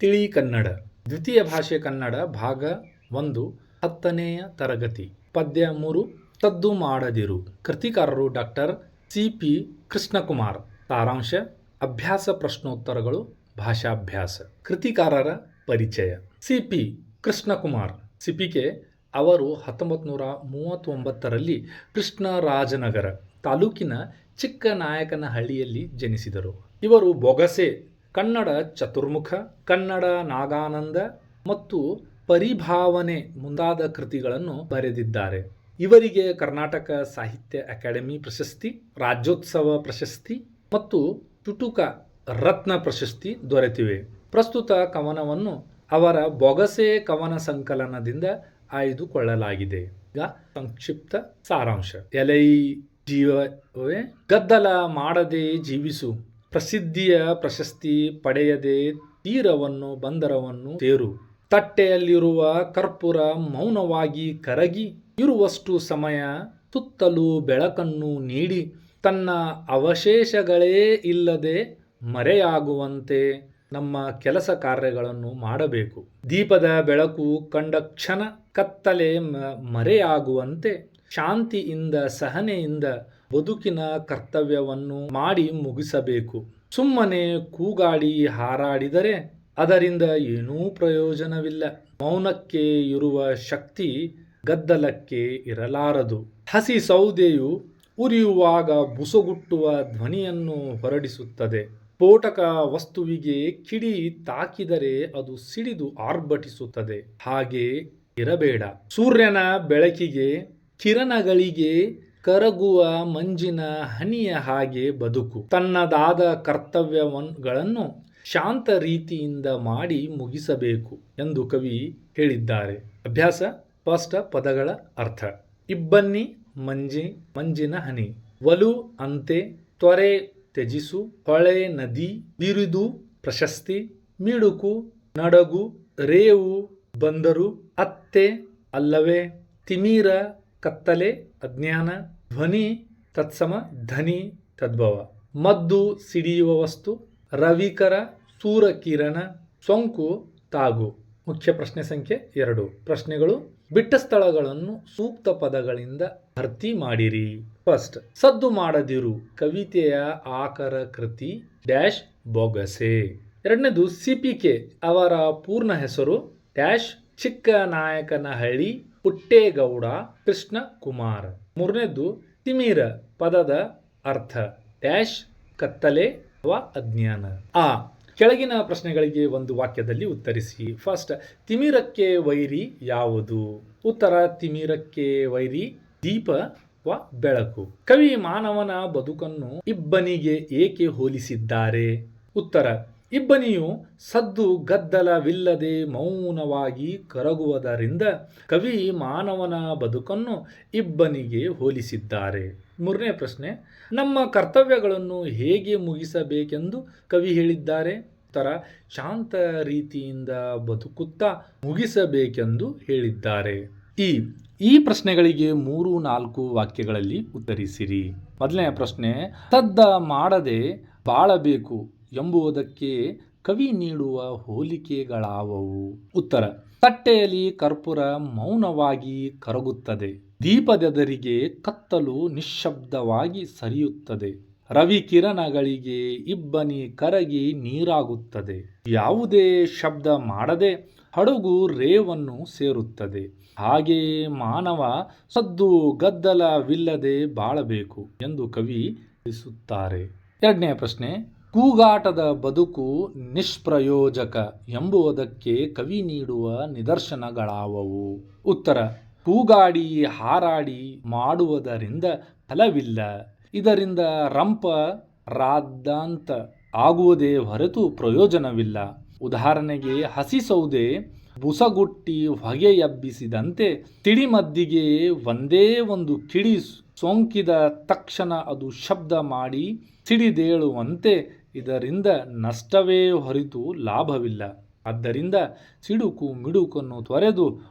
ತಿಳಿ ಕನ್ನಡ ದ್ವಿತೀಯ ಭಾಷೆ ಕನ್ನಡ ಭಾಗ 1 10ನೇಯ ತರಗತಿ ಪದ್ಯ 3 ಸದ್ದು ಮಾಡದಿರು. ಕೃತಿಕಾರರು ಡಾಕ್ಟರ್ ಸಿ.ಪಿ. ಕೃಷ್ಣಕುಮಾರ್. ಸಾರಾಂಶ ಅಭ್ಯಾಸ ಪ್ರಶ್ನೋತ್ತರಗಳು ಭಾಷಾಭ್ಯಾಸ. ಕೃತಿಕಾರರ ಪರಿಚಯ. ಸಿ.ಪಿ. ಕೃಷ್ಣಕುಮಾರ್ ಸಿಪಿಕೆ ಅವರು 1939ರಲ್ಲಿ ಕೃಷ್ಣರಾಜನಗರ ತಾಲೂಕಿನ ಚಿಕ್ಕನಾಯಕನಹಳ್ಳಿಯಲ್ಲಿ ಜನಿಸಿದರು. ಇವರು ಬೊಗಸೆ, ಕನ್ನಡ ಚತುರ್ಮುಖ, ಕನ್ನಡ ನಾಗಾನಂದ ಮತ್ತು ಪರಿಭಾವನೆ ಮುಂತಾದ ಕೃತಿಗಳನ್ನು ಬರೆದಿದ್ದಾರೆ. ಇವರಿಗೆ ಕರ್ನಾಟಕ ಸಾಹಿತ್ಯ ಅಕಾಡೆಮಿ ಪ್ರಶಸ್ತಿ, ರಾಜ್ಯೋತ್ಸವ ಪ್ರಶಸ್ತಿ ಮತ್ತು ಚುಟುಕ ರತ್ನ ಪ್ರಶಸ್ತಿ ದೊರೆತಿವೆ. ಪ್ರಸ್ತುತ ಕವನವನ್ನು ಅವರ ಬೊಗಸೆ ಕವನ ಸಂಕಲನದಿಂದ ಆಯ್ದುಕೊಳ್ಳಲಾಗಿದೆ. ಈಗ ಸಂಕ್ಷಿಪ್ತ ಸಾರಾಂಶ. ಎಲೈ ಜೀವವೇ ಗದ್ದಲ ಮಾಡದೆ ಜೀವಿಸು, ಪ್ರಸಿದ್ಧಿಯ ಪ್ರಶಸ್ತಿ ಪಡೆಯದೆ ತೀರವನ್ನು ಬಂದರವನ್ನು ಸೇರು. ತಟ್ಟೆಯಲ್ಲಿರುವ ಕರ್ಪೂರ ಮೌನವಾಗಿ ಕರಗಿ ಇರುವಷ್ಟು ಸಮಯ ಸುತ್ತಲೂ ಬೆಳಕನ್ನು ನೀಡಿ ತನ್ನ ಅವಶೇಷಗಳೇ ಇಲ್ಲದೆ ಮರೆಯಾಗುವಂತೆ ನಮ್ಮ ಕೆಲಸ ಕಾರ್ಯಗಳನ್ನು ಮಾಡಬೇಕು. ದೀಪದ ಬೆಳಕು ಕಂಡ ಕ್ಷಣ ಕತ್ತಲೆ ಮರೆಯಾಗುವಂತೆ ಶಾಂತಿಯಿಂದ ಸಹನೆಯಿಂದ ಬದುಕಿನ ಕರ್ತವ್ಯವನ್ನು ಮಾಡಿ ಮುಗಿಸಬೇಕು. ಸುಮ್ಮನೆ ಕೂಗಾಡಿ ಹಾರಾಡಿದರೆ ಅದರಿಂದ ಏನೂ ಪ್ರಯೋಜನವಿಲ್ಲ. ಮೌನಕ್ಕೆ ಇರುವ ಶಕ್ತಿ ಗದ್ದಲಕ್ಕೆ ಇರಲಾರದು. ಹಸಿ ಸೌದೆಯು ಉರಿಯುವಾಗ ಬುಸಗುಟ್ಟುವ ಧ್ವನಿಯನ್ನು ಹೊರಡಿಸುತ್ತದೆ. ಸ್ಫೋಟಕ ವಸ್ತುವಿಗೆ ಕಿಡಿ ತಾಕಿದರೆ ಅದು ಸಿಡಿದು ಆರ್ಭಟಿಸುತ್ತದೆ. ಹಾಗೆ ಇರಬೇಡ. ಸೂರ್ಯನ ಬೆಳಕಿಗೆ, ಕಿರಣಗಳಿಗೆ ಕರಗುವ ಮಂಜಿನ ಹನಿಯ ಹಾಗೆ ಬದುಕು. ತನ್ನದಾದ ಕರ್ತವ್ಯಗಳನ್ನು ಶಾಂತ ರೀತಿಯಿಂದ ಮಾಡಿ ಮುಗಿಸಬೇಕು ಎಂದು ಕವಿ ಹೇಳಿದ್ದಾರೆ. ಅಭ್ಯಾಸ. ಸ್ಪಷ್ಟ ಪದಗಳ ಅರ್ಥ. ಇಬ್ಬನಿ ಮಂಜಿನ ಹನಿ, ಒಲು ಅಂತೆ, ತ್ವರೆ ತ್ಯಜಿಸು, ಹೊಳೆ ನದಿ, ಬಿರುದು ಪ್ರಶಸ್ತಿ, ಮಿಡುಕು ನಡಗು, ರೇವು ಬಂದರು, ಅತ್ತೆ ಅಲ್ಲವೇ, ತಿಮಿರ ಕತ್ತಲೆ ಅಜ್ಞಾನ, ಧ್ವನಿ ತತ್ಸಮ ಧನಿ ತದ್ಭವ, ಮದ್ದು ಸಿಡಿಯುವ ವಸ್ತು, ರವಿಕರ ಸೂರಕಿರಣ, ಸೋಂಕು ತಾಗು. ಮುಖ್ಯ ಪ್ರಶ್ನೆ ಸಂಖ್ಯೆ 2. ಪ್ರಶ್ನೆಗಳು. ಬಿಟ್ಟ ಸ್ಥಳಗಳನ್ನು ಸೂಕ್ತ ಪದಗಳಿಂದ ಭರ್ತಿ ಮಾಡಿರಿ. ಫಸ್ಟ್, ಸದ್ದು ಮಾಡದಿರು ಕವಿತೆಯ ಆಕರ ಕೃತಿ ಡ್ಯಾಶ್ ಬೊಗಸೆ. ಎರಡನೇದು, ಸಿಪಿಕೆ ಅವರ ಪೂರ್ಣ ಹೆಸರು ಡ್ಯಾಶ್ ಚಿಕ್ಕನಾಯಕನಹಳ್ಳಿ ಪುಟ್ಟೇಗೌಡ ಕೃಷ್ಣ ಕುಮಾರ್. ಮೂರನೇದು, ತಿಮಿರ ಪದದ ಅರ್ಥ ಡ್ಯಾಶ್ ಕತ್ತಲೆ ಅಥವಾ ಅಜ್ಞಾನ. ಆ ಕೆಳಗಿನ ಪ್ರಶ್ನೆಗಳಿಗೆ ಒಂದು ವಾಕ್ಯದಲ್ಲಿ ಉತ್ತರಿಸಿ. ಫಸ್ಟ್, ತಿಮಿರಕ್ಕೆ ವೈರಿ ಯಾವುದು? ಉತ್ತರ, ತಿಮಿರಕ್ಕೆ ವೈರಿ ದೀಪ ಅಥವಾ ಬೆಳಕು. ಕವಿ ಮಾನವನ ಬದುಕನ್ನು ಇಬ್ಬನಿಗೆ ಏಕೆ ಹೋಲಿಸಿದ್ದಾರೆ? ಉತ್ತರ, ಇಬ್ಬನಿಯು ಸದ್ದು ಗದ್ದಲವಿಲ್ಲದೆ ಮೌನವಾಗಿ ಕರಗುವುದರಿಂದ ಕವಿ ಮಾನವನ ಬದುಕನ್ನು ಇಬ್ಬನಿಗೆ ಹೋಲಿಸಿದ್ದಾರೆ. ಮೂರನೇ ಪ್ರಶ್ನೆ, ನಮ್ಮ ಕರ್ತವ್ಯಗಳನ್ನು ಹೇಗೆ ಮುಗಿಸಬೇಕೆಂದು ಕವಿ ಹೇಳಿದ್ದಾರೆ? ಉತ್ತರ, ಶಾಂತ ರೀತಿಯಿಂದ ಬದುಕುತ್ತಾ ಮುಗಿಸಬೇಕೆಂದು ಹೇಳಿದ್ದಾರೆ. ಈ ಪ್ರಶ್ನೆಗಳಿಗೆ 3-4 ವಾಕ್ಯಗಳಲ್ಲಿ ಉತ್ತರಿಸಿರಿ. ಮೊದಲನೇ ಪ್ರಶ್ನೆ, ಸದ್ದ ಮಾಡದೆ ಬಾಳಬೇಕು ಎಂಬುದಕ್ಕೆ ಕವಿ ನೀಡುವ ಹೋಲಿಕೆಗಳಾವವು? ಉತ್ತರ, ತಟ್ಟೆಯಲ್ಲಿ ಕರ್ಪೂರ ಮೌನವಾಗಿ ಕರಗುತ್ತದೆ. ದೀಪದೆದುರಿಗೆ ಕತ್ತಲು ನಿಶ್ಶಬ್ದವಾಗಿ ಸರಿಯುತ್ತದೆ. ರವಿ ಕಿರಣಗಳಿಗೆ ಇಬ್ಬನಿ ಕರಗಿ ನೀರಾಗುತ್ತದೆ. ಯಾವುದೇ ಶಬ್ದ ಮಾಡದೆ ಹಡಗು ರೇವನ್ನು ಸೇರುತ್ತದೆ. ಹಾಗೆಯೇ ಮಾನವ ಸದ್ದು ಗದ್ದಲವಿಲ್ಲದೆ ಬಾಳಬೇಕು ಎಂದು ಕವಿ ತಿಳಿಸುತ್ತಾರೆ. ಎರಡನೇ ಪ್ರಶ್ನೆ, ಕೂಗಾಟದ ಬದುಕು ನಿಷ್ಪ್ರಯೋಜಕ ಎಂಬುದಕ್ಕೆ ಕವಿ ನೀಡುವ ನಿದರ್ಶನಗಳಾವವು? ಉತ್ತರ, ಕೂಗಾಡಿ ಹಾರಾಡಿ ಮಾಡುವುದರಿಂದ ಫಲವಿಲ್ಲ. ಇದರಿಂದ ರಂಪ ರಾದ್ದಾಂತ ಆಗುವುದೇ ಹೊರತು ಪ್ರಯೋಜನವಿಲ್ಲ. ಉದಾಹರಣೆಗೆ, ಹಸಿ ಸೌದೆ ಬುಸಗುಟ್ಟಿ ಹೊಗೆ ಎಬ್ಬಿಸಿದಂತೆ ತಿಡಿಮದ್ದಿಗೆ ಒಂದೇ ಒಂದು ಕಿಡಿ ಸೋಂಕಿದ ತಕ್ಷಣ ಅದು ಶಬ್ದ ಮಾಡಿ ಸಿಡಿದೇಳುವಂತೆ ಇದರಿಂದ ನಷ್ಟವೇ ಹೊರತು ಲಾಭವಿಲ್ಲ. ಆದ್ದರಿಂದ ಸಿಡುಕು ಮಿಡುಕನ್ನು ತೊರೆದು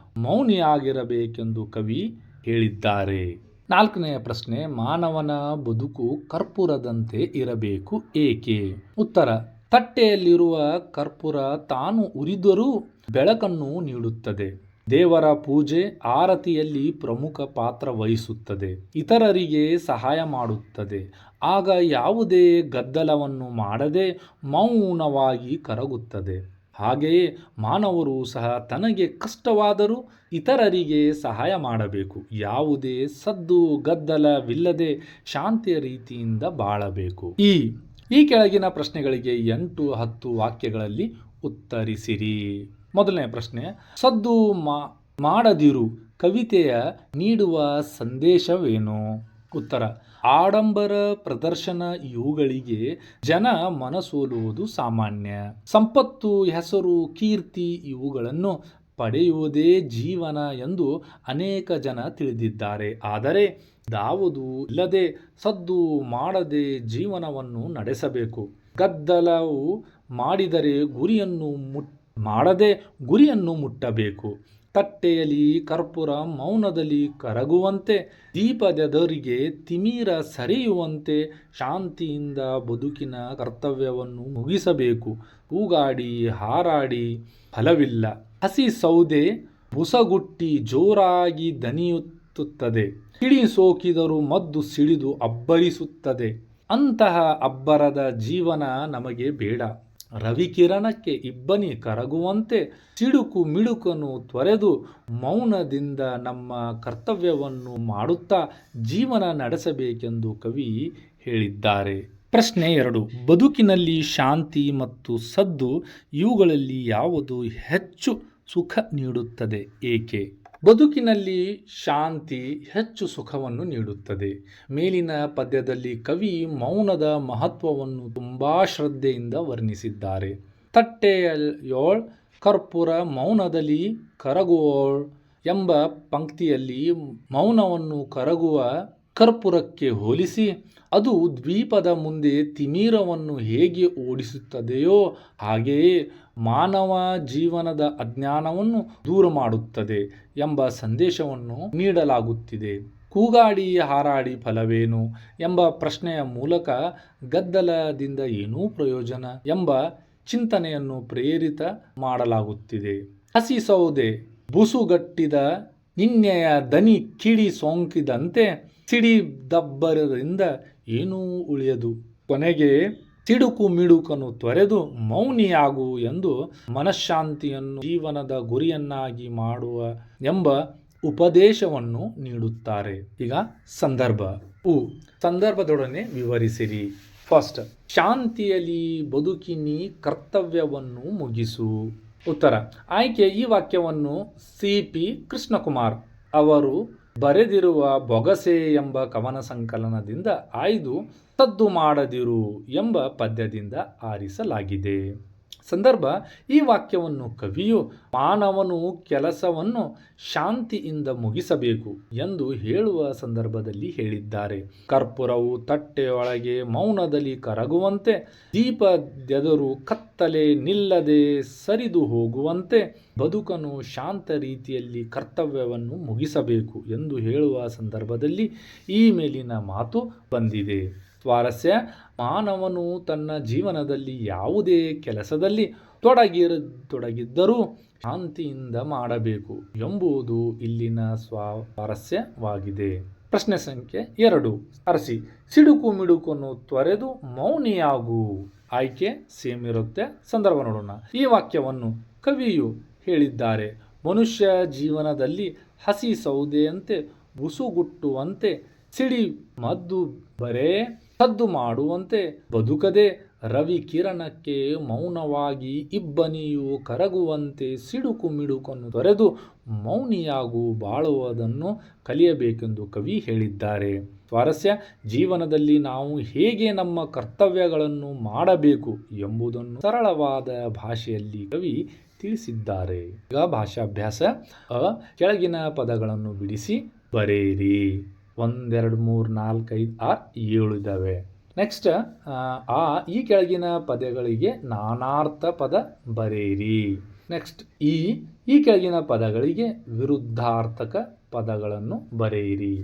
ಮೌನಿಯಾಗಿರಬೇಕೆಂದು ಕವಿ ಹೇಳಿದ್ದಾರೆ. ನಾಲ್ಕನೆಯ ಪ್ರಶ್ನೆ, ಮಾನವನ ಬದುಕು ಕರ್ಪೂರದಂತೆ ಇರಬೇಕು ಏಕೆ? ಉತ್ತರ, ತಟ್ಟೆಯಲ್ಲಿರುವ ಕರ್ಪೂರ ತಾನು ಉರಿದರೂ ಬೆಳಕನ್ನು ನೀಡುತ್ತದೆ. ದೇವರ ಪೂಜೆ ಆರತಿಯಲ್ಲಿ ಪ್ರಮುಖ ಪಾತ್ರ ವಹಿಸುತ್ತದೆ. ಇತರರಿಗೆ ಸಹಾಯ ಮಾಡುತ್ತದೆ. ಆಗ ಯಾವುದೇ ಗದ್ದಲವನ್ನು ಮಾಡದೆ ಮೌನವಾಗಿ ಕರಗುತ್ತದೆ. ಹಾಗೆಯೇ ಮಾನವರು ಸಹ ತನಗೆ ಕಷ್ಟವಾದರೂ ಇತರರಿಗೆ ಸಹಾಯ ಮಾಡಬೇಕು. ಯಾವುದೇ ಸದ್ದು ಗದ್ದಲವಿಲ್ಲದೆ ಶಾಂತಿಯ ರೀತಿಯಿಂದ ಬಾಳಬೇಕು. ಈ ಕೆಳಗಿನ ಪ್ರಶ್ನೆಗಳಿಗೆ 8-10 ವಾಕ್ಯಗಳಲ್ಲಿ ಉತ್ತರಿಸಿರಿ. ಮೊದಲನೇ ಪ್ರಶ್ನೆ, ಸದ್ದು ಮಾಡದಿರು ಕವಿತೆಯ ನೀಡುವ ಸಂದೇಶವೇನು? ಉತ್ತರ, ಆಡಂಬರ ಪ್ರದರ್ಶನ ಇವುಗಳಿಗೆ ಜನ ಮನಸೋಲುವುದು ಸಾಮಾನ್ಯ. ಸಂಪತ್ತು, ಹೆಸರು, ಕೀರ್ತಿ ಇವುಗಳನ್ನು ಪಡೆಯುವುದೇ ಜೀವನ ಎಂದು ಅನೇಕ ಜನ ತಿಳಿದಿದ್ದಾರೆ. ಆದರೆ ದಾವುದು ಇಲ್ಲದೆ ಸದ್ದು ಮಾಡದೆ ಜೀವನವನ್ನು ನಡೆಸಬೇಕು. ಗದ್ದಲವು ಮಾಡಿದರೆ ಗುರಿಯನ್ನು ಮುಟ್ಟಬೇಕು. ತಟ್ಟೆಯಲ್ಲಿ ಕರ್ಪೂರ ಮೌನದಲ್ಲಿ ಕರಗುವಂತೆ, ದೀಪದೆದುರಿಗೆ ತಿಮಿರ ಸರಿಯುವಂತೆ ಶಾಂತಿಯಿಂದ ಬದುಕಿನ ಕರ್ತವ್ಯವನ್ನು ಮುಗಿಸಬೇಕು. ಕೂಗಾಡಿ ಹಾರಾಡಿ ಫಲವಿಲ್ಲ. ಹಸಿ ಸೌದೆ ಬುಸಗುಟ್ಟಿ ಜೋರಾಗಿ ದನಿಯುತ್ತದೆ. ಕಿಡಿ ಸೋಕಿದರೂ ಮದ್ದು ಸಿಡಿದು ಅಬ್ಬರಿಸುತ್ತದೆ. ಅಂತಹ ಅಬ್ಬರದ ಜೀವನ ನಮಗೆ ಬೇಡ. ರವಿಕಿರಣಕ್ಕೆ ಇಬ್ಬನಿ ಕರಗುವಂತೆ ಸಿಡುಕು ಮಿಡುಕನ್ನು ತೊರೆದು ಮೌನದಿಂದ ನಮ್ಮ ಕರ್ತವ್ಯವನ್ನು ಮಾಡುತ್ತಾ ಜೀವನ ನಡೆಸಬೇಕೆಂದು ಕವಿ ಹೇಳಿದ್ದಾರೆ. ಪ್ರಶ್ನೆ 2, ಬದುಕಿನಲ್ಲಿ ಶಾಂತಿ ಮತ್ತು ಸದ್ದು ಇವುಗಳಲ್ಲಿ ಯಾವುದು ಹೆಚ್ಚು ಸುಖ ನೀಡುತ್ತದೆ, ಏಕೆ? ಬದುಕಿನಲ್ಲಿ ಶಾಂತಿ ಹೆಚ್ಚು ಸುಖವನ್ನು ನೀಡುತ್ತದೆ. ಮೇಲಿನ ಪದ್ಯದಲ್ಲಿ ಕವಿ ಮೌನದ ಮಹತ್ವವನ್ನು ತುಂಬಾ ಶ್ರದ್ಧೆಯಿಂದ ವರ್ಣಿಸಿದ್ದಾರೆ. ತಟ್ಟೆಯೋಳ್ ಕರ್ಪೂರ ಮೌನದಲ್ಲಿ ಕರಗುವೋಳ್ ಎಂಬ ಪಂಕ್ತಿಯಲ್ಲಿ ಮೌನವನ್ನು ಕರಗುವ ಕರ್ಪೂರಕ್ಕೆ ಹೋಲಿಸಿ, ಅದು ದ್ವೀಪದ ಮುಂದೆ ತಿಮಿರವನ್ನು ಹೇಗೆ ಓಡಿಸುತ್ತದೆಯೋ ಹಾಗೆಯೇ ಮಾನವ ಜೀವನದ ಅಜ್ಞಾನವನ್ನು ದೂರ ಮಾಡುತ್ತದೆ ಎಂಬ ಸಂದೇಶವನ್ನು ನೀಡಲಾಗುತ್ತಿದೆ. ಕೂಗಾಡಿ ಹಾರಾಡಿ ಫಲವೇನು ಎಂಬ ಪ್ರಶ್ನೆಯ ಮೂಲಕ ಗದ್ದಲದಿಂದ ಏನೂ ಪ್ರಯೋಜನ ಎಂಬ ಚಿಂತನೆಯನ್ನು ಪ್ರೇರಿತ ಮಾಡಲಾಗುತ್ತಿದೆ. ಹಸಿ ಸೌದೆ ಬುಸುಗಟ್ಟಿದ ನಿನ್ನೆಯ ದನಿ ಕಿಡಿ ಸೋಂಕಿದಂತೆ ಸಿಡಿದಬ್ಬರದಿಂದ ಏನೂ ಉಳಿಯದು. ಕೊನೆಗೆ ಸಿಡುಕು ಮಿಡುಕನ್ನು ತೊರೆದು ಮೌನಿಯಾಗು ಎಂದು ಮನಃಶಾಂತಿಯನ್ನು ಜೀವನದ ಗುರಿಯನ್ನಾಗಿ ಮಾಡುವ ಎಂಬ ಉಪದೇಶವನ್ನು ನೀಡುತ್ತಾರೆ. ಈಗ ಸಂದರ್ಭದೊಡನೆ ವಿವರಿಸಿರಿ. ಫಸ್ಟ್, ಶಾಂತಿಯಲ್ಲಿ ಬದುಕಿನಿ ಕರ್ತವ್ಯವನ್ನು ಮುಗಿಸು. ಉತ್ತರ, ಆಯ್ಕೆ ಈ ವಾಕ್ಯವನ್ನು CP ಕೃಷ್ಣಕುಮಾರ್ ಅವರು ಬರೆದಿರುವ ಬೊಗಸೆ ಎಂಬ ಕವನ ಸಂಕಲನದಿಂದ ಆಯ್ದು ಸದ್ದು ಮಾಡದಿರು ಎಂಬ ಪದ್ಯದಿಂದ ಆರಿಸಲಾಗಿದೆ. ಸಂದರ್ಭ, ಈ ವಾಕ್ಯವನ್ನು ಕವಿಯು ಮಾನವನು ಕೆಲಸವನ್ನು ಶಾಂತಿಯಿಂದ ಮುಗಿಸಬೇಕು ಎಂದು ಹೇಳುವ ಸಂದರ್ಭದಲ್ಲಿ ಹೇಳಿದ್ದಾರೆ. ಕರ್ಪೂರವು ತಟ್ಟೆಯೊಳಗೆ ಮೌನದಲ್ಲಿ ಕರಗುವಂತೆ, ದೀಪದೆದುರು ಕತ್ತಲೆ ನಿಲ್ಲದೆ ಸರಿದು ಹೋಗುವಂತೆ ಬದುಕನ್ನು ಶಾಂತ ರೀತಿಯಲ್ಲಿ ಕರ್ತವ್ಯವನ್ನು ಮುಗಿಸಬೇಕು ಎಂದು ಹೇಳುವ ಸಂದರ್ಭದಲ್ಲಿ ಈ ಮೇಲಿನ ಮಾತು ಬಂದಿದೆ. ಸ್ವಾರಸ್ಯ, ಮಾನವನು ತನ್ನ ಜೀವನದಲ್ಲಿ ಯಾವುದೇ ಕೆಲಸದಲ್ಲಿ ತೊಡಗಿದ್ದರೂ ಶಾಂತಿಯಿಂದ ಮಾಡಬೇಕು ಎಂಬುದು ಇಲ್ಲಿನ ಸ್ವಾರಸ್ಯವಾಗಿದೆ. ಪ್ರಶ್ನೆ ಸಂಖ್ಯೆ 2, ಅರಸಿ ಸಿಡುಕು ಮಿಡುಕನ್ನು ತೊರೆದು ಮೌನಿಯಾಗು. ಆಯ್ಕೆ ಸೇಮ್ ಇರುತ್ತೆ. ಸಂದರ್ಭ ನೋಡೋಣ. ಈ ವಾಕ್ಯವನ್ನು ಕವಿಯು ಹೇಳಿದ್ದಾರೆ. ಮನುಷ್ಯ ಜೀವನದಲ್ಲಿ ಹಸಿ ಸೌದೆಯಂತೆ ಬುಸುಗುಟ್ಟುವಂತೆ, ಸಿಡಿ ಮದ್ದು ಬರೇ ಸದ್ದು ಮಾಡುವಂತೆ ಬದುಕದೆ, ರವಿ ಕಿರಣಕ್ಕೆ ಮೌನವಾಗಿ ಇಬ್ಬನಿಯು ಕರಗುವಂತೆ ಸಿಡುಕು ಮಿಡುಕನ್ನು ತೊರೆದು ಮೌನಿಯಾಗು ಬಾಳುವುದನ್ನು ಕಲಿಯಬೇಕೆಂದು ಕವಿ ಹೇಳಿದ್ದಾರೆ. ಸ್ವಾರಸ್ಯ, ಜೀವನದಲ್ಲಿ ನಾವು ಹೇಗೆ ನಮ್ಮ ಕರ್ತವ್ಯಗಳನ್ನು ಮಾಡಬೇಕು ಎಂಬುದನ್ನು ಸರಳವಾದ ಭಾಷೆಯಲ್ಲಿ ಕವಿ ತಿಳಿಸಿದ್ದಾರೆ. ಈಗ ಭಾಷಾಭ್ಯಾಸ. ಕೆಳಗಿನ ಪದಗಳನ್ನು ಬಿಡಿಸಿ ಬರೆಯಿರಿ. 1, 2, 3, 4, 5, 6, 7 ಇದ್ದಾವೆ. ನೆಕ್ಸ್ಟ್, ಈ ಕೆಳಗಿನ ಪದಗಳಿಗೆ ನಾನಾರ್ಥ ಪದ ಬರೆಯಿರಿ. ನೆಕ್ಸ್ಟ್, ಈ ಕೆಳಗಿನ ಪದಗಳಿಗೆ ವಿರುದ್ಧಾರ್ಥಕ ಪದಗಳನ್ನು ಬರೆಯಿರಿ.